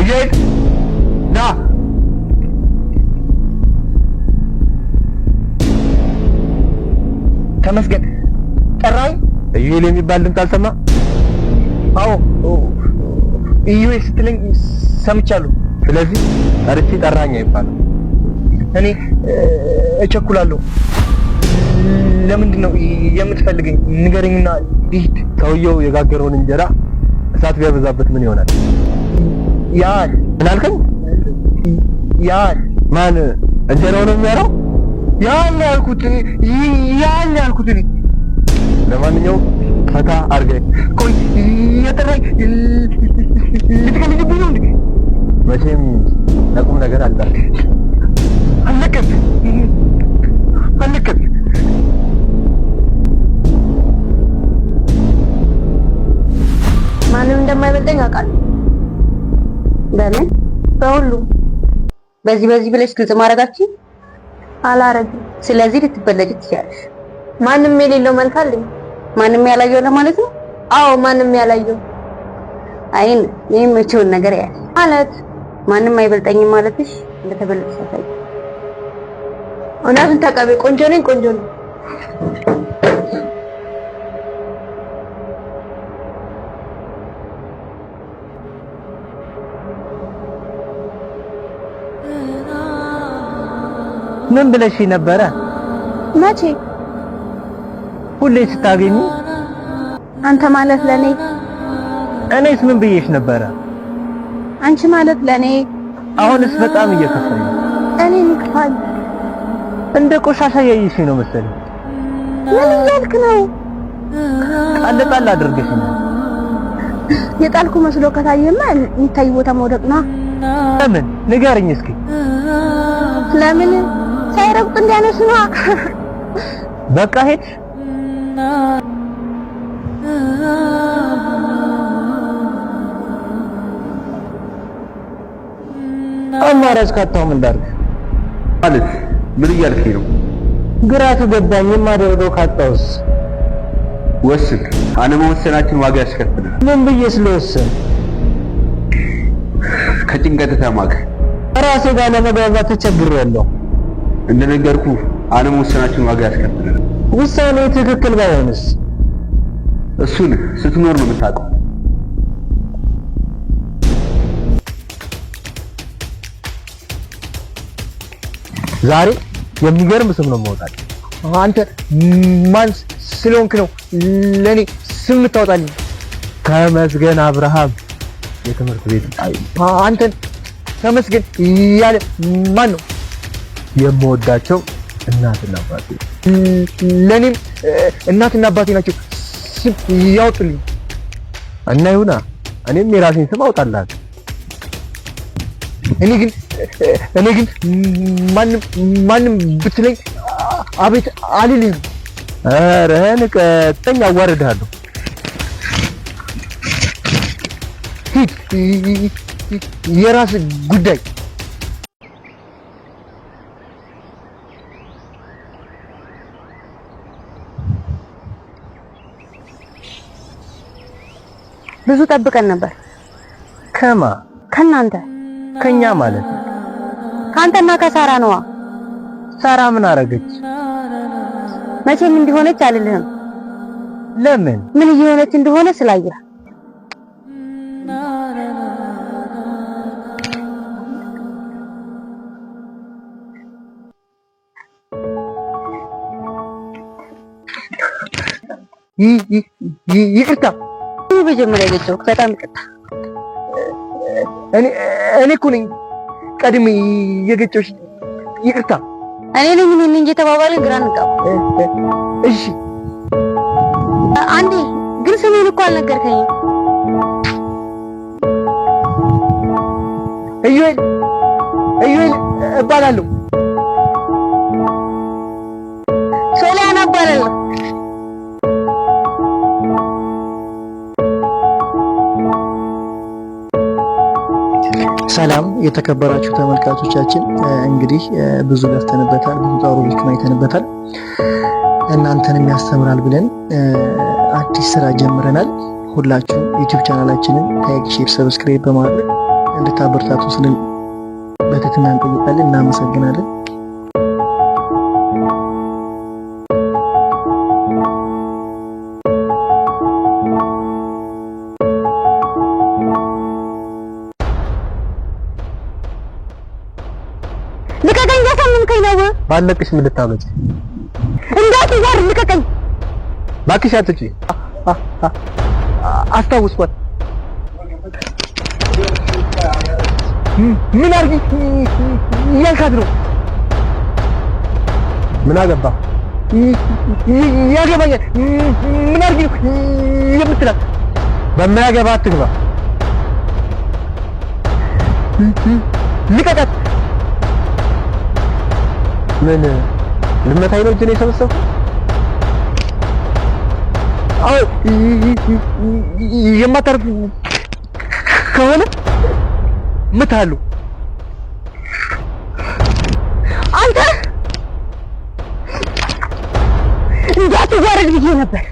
እየሄድ ና ተመስገን ጠራኝ። እዩኤል የሚባል ድምፅ አልሰማ? አዎ እዩኤል ስትለኝ ሰምቻለሁ። ስለዚህ ጠርቼ ጠራኝ አይባልም። እኔ እቸኩላለሁ። ለምንድን ነው የምትፈልገኝ? ንገረኝና ልሂድ። ሰውየው የጋገረውን እንጀራ እሳት ቢያበዛበት ምን ይሆናል? ያል ምን አልከኝ? ያል ማን እንጀራው ነው የሚያራው? ያል ያልኩት እኔ። ለማንኛውም ፈታ አድርገኝ። ቆይ የጠራኝ ልትገልብኝ ነው እንዴ? መቼም ለቁም ነገር አልጠራኝ። አለቀት ማንም እንደማይበልጠኝ አውቃለሁ። በምን? በሁሉም። በዚህ ብለሽ ግልጽ ማድረጋችን አላረግም። ስለዚህ ልትበለጭ ትችያለሽ። ማንም የሌለው መልክ አለኝ። ማንም ያላየው ለማለት ነው? አዎ ማንም ያላየው አይን የሚመቸውን ነገር ያያል ማለት ማንም አይበልጠኝም ማለትሽ እንደተበለጥሽ ያሳይ። እውነቱን ተቀበይ። ቆንጆ ነኝ። ምን ብለሽ ነበረ? መቼ? ሁሌ ስታገኙ አንተ ማለት ለኔ። እኔስ ምን ብዬሽ ነበረ? አንቺ ማለት ለኔ። አሁንስ በጣም እየከፋኝ ነው። እኔ ንክፋኝ እንደ ቆሻሻ ያይሽ ነው መሰለኝ። ምን እያልክ ነው? ጣል አድርገሽ ነው። የጣልኩ መስሎ ከታየማ የሚታይ ቦታ መውደቅ ነው። ለምን ንገርኝ እስኪ። ለምን ሳይረግጡ እንዲያነሱ ነው። በቃ ሄድሽ? አማራጭ ካጣሁ ምን ላድርግ? ማለት ምን እያልከኝ ነው? ግራ ተገባኝ። የማደርገው ካጣሁስ? ወስን። አለመወሰናችን ዋጋ ያስከፍላል። ምን ብዬ ስለወሰን? ከጭንቀት ተማክ። ራሴ ጋር ለመግባባት ተቸግሬያለሁ። እንደነገርኩ አለመወሰናችን ዋጋ ያስከፍላል። ውሳኔ ትክክል ባይሆንስ? እሱን ስትኖር ነው የምታውቀው። ዛሬ የሚገርም ስም ነው የማወጣው። አንተ ማን ስለሆንክ ነው ለኔ ስም የምታወጣልኝ? ተመስገን አብርሃም የትምህርት ቤት። አንተን ተመስገን ያለ ማን ነው? የምወዳቸው እናትና አባቴ። ለኔም እናትና አባቴ ናቸው ስም ያወጡልኝ። እና ይሁና እኔም የራሴን ስም አውጣልሃለሁ። እኔ ግን ማንም ብትለኝ አቤት አልልህም። ኧረ ንቀጠኝ፣ አዋርድሃለሁ። ሂድ፣ የራስህ ጉዳይ። ብዙ ጠብቀን ነበር። ከማ? ከናንተ። ከኛ ማለት ነው? ካንተና ከሳራ ነዋ። ሳራ ምን አረገች? መቼም እንዲሆነች አልልህም። ለምን? ምን እየሆነች እንደሆነ ስላየህ። ይቅርታ። በመጀመሪያ የገጨው በጣም ይቅርታ። እኔ እኮ ነኝ ቀድሜ የገጨሁሽ። ይቅርታ። እኔ ነኝ እየተባባልን ግራ እንጋባ። እሺ አንዴ ግን ስሜን እኮ አልነገርከኝም። እዩኤል እባላለሁ። ሶሊያና እባላለሁ። ሰላም የተከበራችሁ ተመልካቾቻችን፣ እንግዲህ ብዙ ለፍተንበታል፣ ብዙ ጣውሮችን አይተንበታል። እናንተንም ያስተምራል ብለን አዲስ ስራ ጀምረናል። ሁላችሁም ዩቲዩብ ቻናላችንን ላይክ፣ ሼር፣ ሰብስክራይብ በማድረግ እንድታበረታቱ ስንል በትህትና እንጠይቃለን። እናመሰግናለን። ልቀቀኝ! እያሳመምከኝ ነው። ባለቅሽ ምን ልታመጪ? እንዳትዛር ልቀቀኝ! እባክሽ አትጪ። አስታውስኳት። ምን አርጊ እያልካት ነው? ምን አገባ? ያገባኛል። ምን አርጊ የምትላት? በማያገባ አትግባ። ልቀቃት! ምን ልመታኝ ነው? እጅ ነው የሰበሰብኩት? አዎ የማታርፍ ከሆነ እመታለሁ። አንተ እንዳትዋረድ ብዬ ነበር።